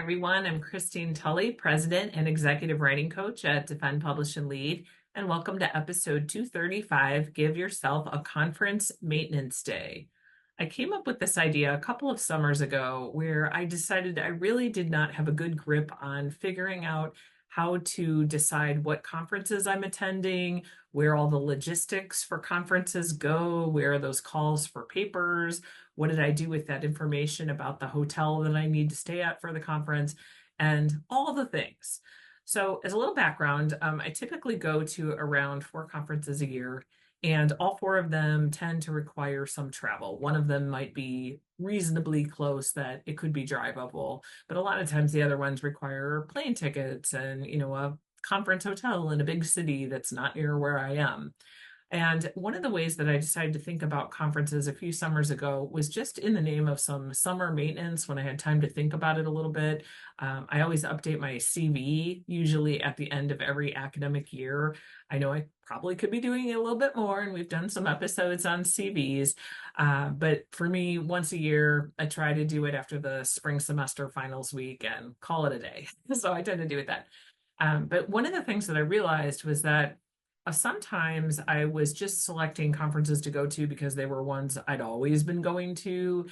everyone. I'm Christine Tulley, President and Executive Writing Coach at Defend, Publish, and Lead. And welcome to episode 235, Give Yourself a Conference Maintenance Day. I came up with this idea a couple of summers ago where I decided I really did not have a good grip on figuring out how to decide what conferences I'm attending, where all the logistics for conferences go, where are those calls for papers, what did I do with that information about the hotel that I need to stay at for the conference, and all the things. So, as a little background, I typically go to around 4 conferences a year, and all 4 of them tend to require some travel. One of them might be reasonably close that it could be drivable, but a lot of times the other ones require plane tickets and, a conference hotel in a big city that's not near where I am. And one of the ways that I decided to think about conferences a few summers ago was just in the name of some summer maintenance when I had time to think about it a little bit. I always update my CV, usually at the end of every academic year. I know I probably could be doing it a little bit more, and we've done some episodes on CVs. But for me, once a year, I try to do it after the spring semester finals week and call it a day. So I tend to do it then. But one of the things that I realized was that sometimes I was just selecting conferences to go to because they were ones I'd always been going to,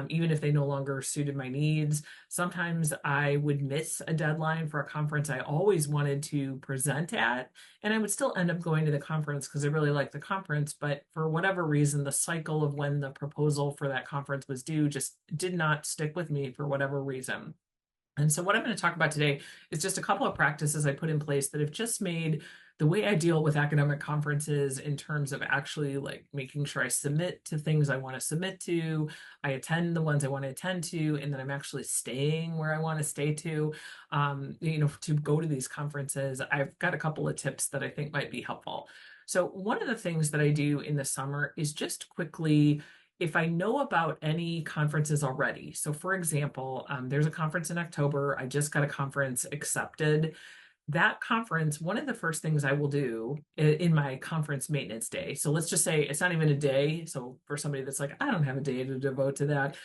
even if they no longer suited my needs. Sometimes I would miss a deadline for a conference I always wanted to present at, and I would still end up going to the conference because I really liked the conference. But for whatever reason, the cycle of when the proposal for that conference was due just did not stick with me for whatever reason. And so, what I'm going to talk about today is just a couple of practices I put in place that have just made the way I deal with academic conferences in terms of actually like making sure I submit to things I want to submit to, I attend the ones I want to attend to, and then I'm actually staying where I want to stay to go to these conferences. I've got a couple of tips that I think might be helpful. So, one of the things that I do in the summer is just quickly if I know about any conferences already. So, for example, there's a conference in October. I just got a conference accepted. That conference, one of the first things I will do in my conference maintenance day. So let's just say it's not even a day. So for somebody that's like, I don't have a day to devote to that.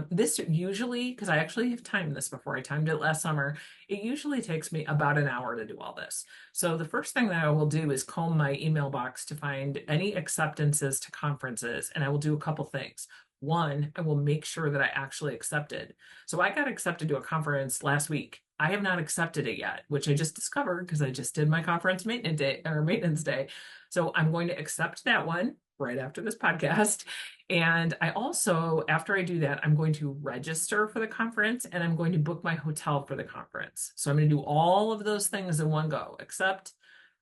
This usually, because I actually have timed this before, I timed it last summer, it usually takes me about an hour to do all this. So the first thing that I will do is comb my email box to find any acceptances to conferences, and I will do a couple things. One, I will make sure that I actually accepted. So I got accepted to a conference last week. I have not accepted it yet, which I just discovered because I just did my conference maintenance day. So I'm going to accept that one right after this podcast. And I also, after I do that, I'm going to register for the conference and I'm going to book my hotel for the conference. So I'm going to do all of those things in one go: accept,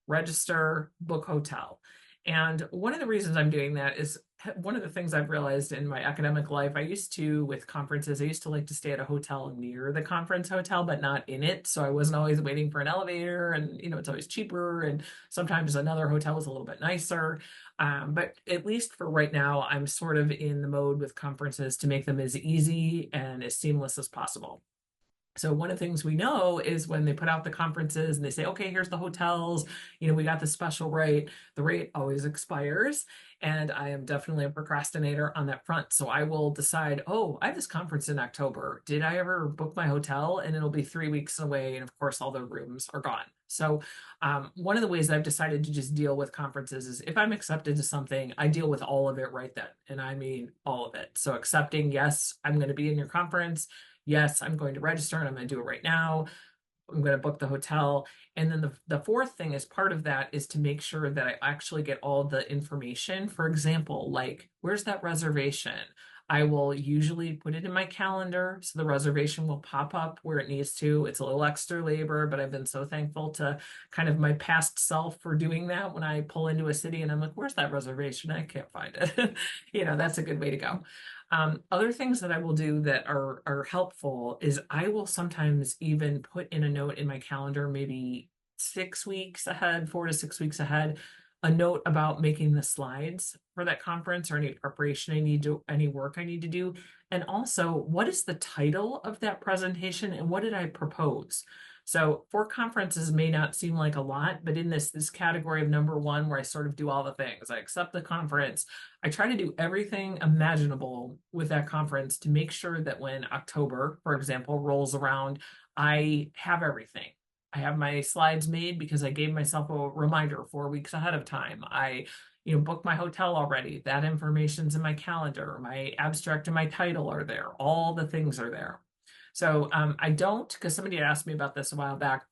register, book hotel. And one of the reasons I'm doing that is one of the things I've realized in my academic life. With conferences, I used to like to stay at a hotel near the conference hotel, but not in it. So I wasn't always waiting for an elevator, and it's always cheaper. And sometimes another hotel was a little bit nicer. But at least for right now, I'm sort of in the mode with conferences to make them as easy and as seamless as possible. So one of the things we know is when they put out the conferences and they say, okay, here's the hotels, we got the special rate, the rate always expires. And I am definitely a procrastinator on that front. So I will decide, oh, I have this conference in October. Did I ever book my hotel? And it'll be 3 weeks away. And of course, all the rooms are gone. So one of the ways I've decided to just deal with conferences is if I'm accepted to something, I deal with all of it right then. And I mean all of it. So accepting, yes, I'm going to be in your conference. Yes, I'm going to register and I'm going to do it right now. I'm going to book the hotel. And then the fourth thing as part of that is to make sure that I actually get all the information. For example, like, where's that reservation? I will usually put it in my calendar so the reservation will pop up where it needs to. It's a little extra labor, but I've been so thankful to kind of my past self for doing that when I pull into a city and I'm like, where's that reservation? I can't find it. That's a good way to go. Other things that I will do that are helpful is I will sometimes even put in a note in my calendar, maybe 6 weeks ahead, 4 to 6 weeks ahead, a note about making the slides for that conference or any preparation I need to, any work I need to do. And also, what is the title of that presentation and what did I propose? So 4 conferences may not seem like a lot, but in this category of number one, where I sort of do all the things, I accept the conference, I try to do everything imaginable with that conference to make sure that when October, for example, rolls around, I have everything. I have my slides made because I gave myself a reminder 4 weeks ahead of time. I booked my hotel already. That information's in my calendar. My abstract and my title are there. All the things are there. So I don't, because somebody asked me about this a while back.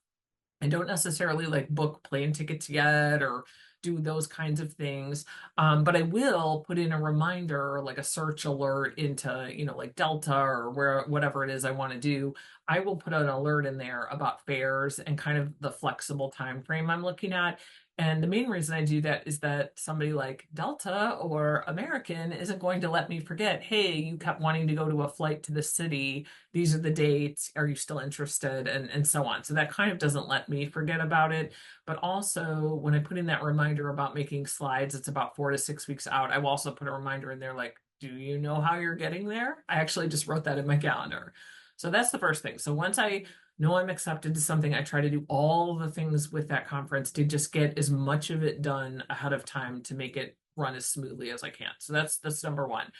I don't necessarily like book plane tickets yet or do those kinds of things. But I will put in a reminder, like a search alert into, like Delta or whatever it is I want to do. I will put an alert in there about fares and kind of the flexible time frame I'm looking at. And the main reason I do that is that somebody like Delta or American isn't going to let me forget, hey, you kept wanting to go to a flight to the city. These are the dates. Are you still interested? And so on. So that kind of doesn't let me forget about it. But also, when I put in that reminder about making slides, it's about 4 to 6 weeks out. I will also put a reminder in there like, do you know how you're getting there? I actually just wrote that in my calendar. So that's the first thing. So once I know I'm accepted to something, I try to do all the things with that conference to just get as much of it done ahead of time to make it run as smoothly as I can. So that's number one.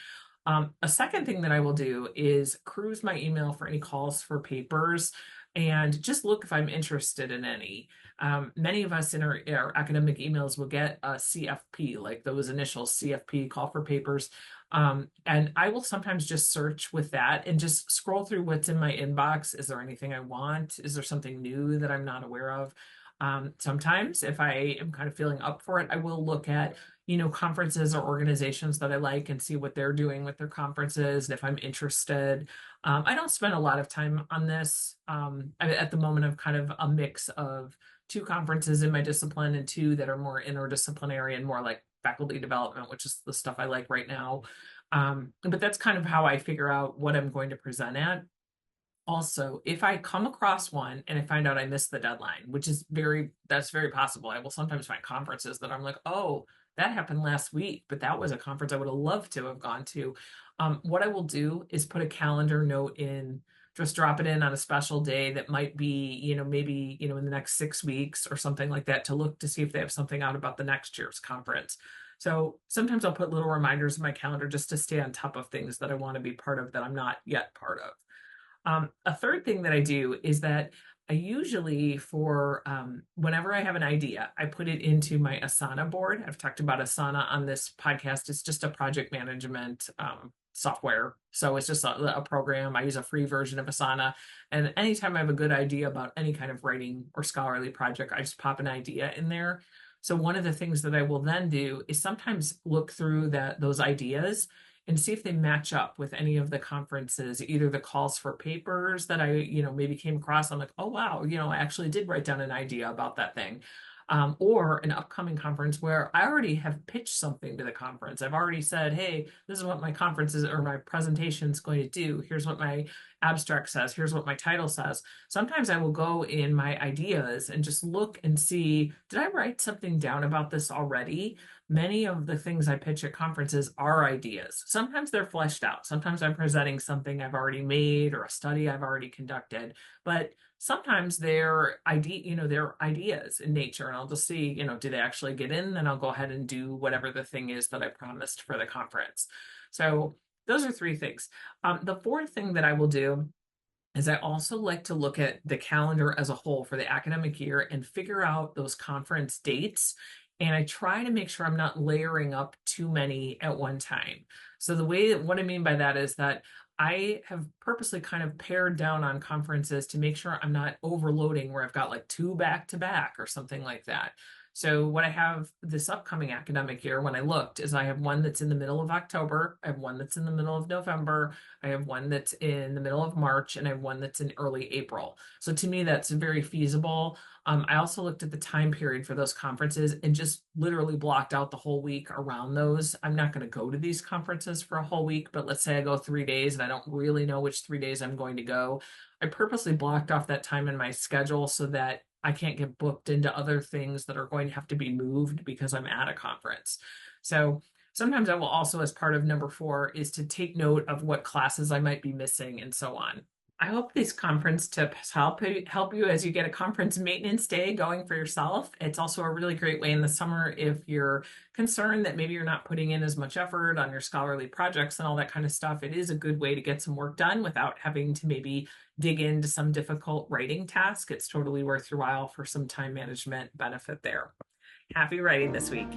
A second thing that I will do is cruise my email for any calls for papers and just look if I'm interested in any. Many of us in our academic emails will get a CFP, like those initial CFP, call for papers. And I will sometimes just search with that and just scroll through what's in my inbox. Is there anything I want? Is there something new that I'm not aware of? Sometimes, if I am kind of feeling up for it, I will look at conferences or organizations that I like and see what they're doing with their conferences. And if I'm interested, I don't spend a lot of time on this. At the moment, I'm kind of a mix of two conferences in my discipline and two that are more interdisciplinary and more like faculty development, which is the stuff I like right now. But that's kind of how I figure out what I'm going to present at. Also, if I come across one and I find out I missed the deadline, which is that's very possible. I will sometimes find conferences that I'm like, oh, that happened last week, but that was a conference I would have loved to have gone to. What I will do is put a calendar note in, just drop it in on a special day that might be, maybe, in the next 6 weeks or something like that to look to see if they have something out about the next year's conference. So sometimes I'll put little reminders in my calendar just to stay on top of things that I want to be part of that I'm not yet part of. A third thing that I do is that I usually, for whenever I have an idea, I put it into my Asana board. I've talked about Asana on this podcast. It's just a project management software. So it's just a program. I use a free version of Asana. And anytime I have a good idea about any kind of writing or scholarly project, I just pop an idea in there. So one of the things that I will then do is sometimes look through those ideas and see if they match up with any of the conferences, either the calls for papers that I, maybe came across. I'm like, oh, wow, I actually did write down an idea about that thing. Or an upcoming conference where I already have pitched something to the conference. I've already said, hey, this is what my conference is or my presentation is going to do. Here's what my abstract says. Here's what my title says. Sometimes I will go in my ideas and just look and see, did I write something down about this already? Many of the things I pitch at conferences are ideas. Sometimes they're fleshed out. Sometimes I'm presenting something I've already made or a study I've already conducted. But sometimes they're they're ideas in nature, and I'll just see, do they actually get in? Then I'll go ahead and do whatever the thing is that I promised for the conference. So those are three things. The fourth thing that I will do is I also like to look at the calendar as a whole for the academic year and figure out those conference dates. And I try to make sure I'm not layering up too many at one time. So what I mean by that is that I have purposely kind of pared down on conferences to make sure I'm not overloading where I've got like two back to back or something like that. So what I have this upcoming academic year, when I looked, is I have one that's in the middle of October, I have one that's in the middle of November, I have one that's in the middle of March, and I have one that's in early April. So to me, that's very feasible. I also looked at the time period for those conferences and just literally blocked out the whole week around those. I'm not going to go to these conferences for a whole week, but let's say I go 3 days and I don't really know which 3 days I'm going to go. I purposely blocked off that time in my schedule so that I can't get booked into other things that are going to have to be moved because I'm at a conference. So sometimes I will also, as part of number 4, is to take note of what classes I might be missing and so on. I hope these conference tips help you as you get a conference maintenance day going for yourself. It's also a really great way in the summer if you're concerned that maybe you're not putting in as much effort on your scholarly projects and all that kind of stuff. It is a good way to get some work done without having to maybe dig into some difficult writing task. It's totally worth your while for some time management benefit there. Happy writing this week.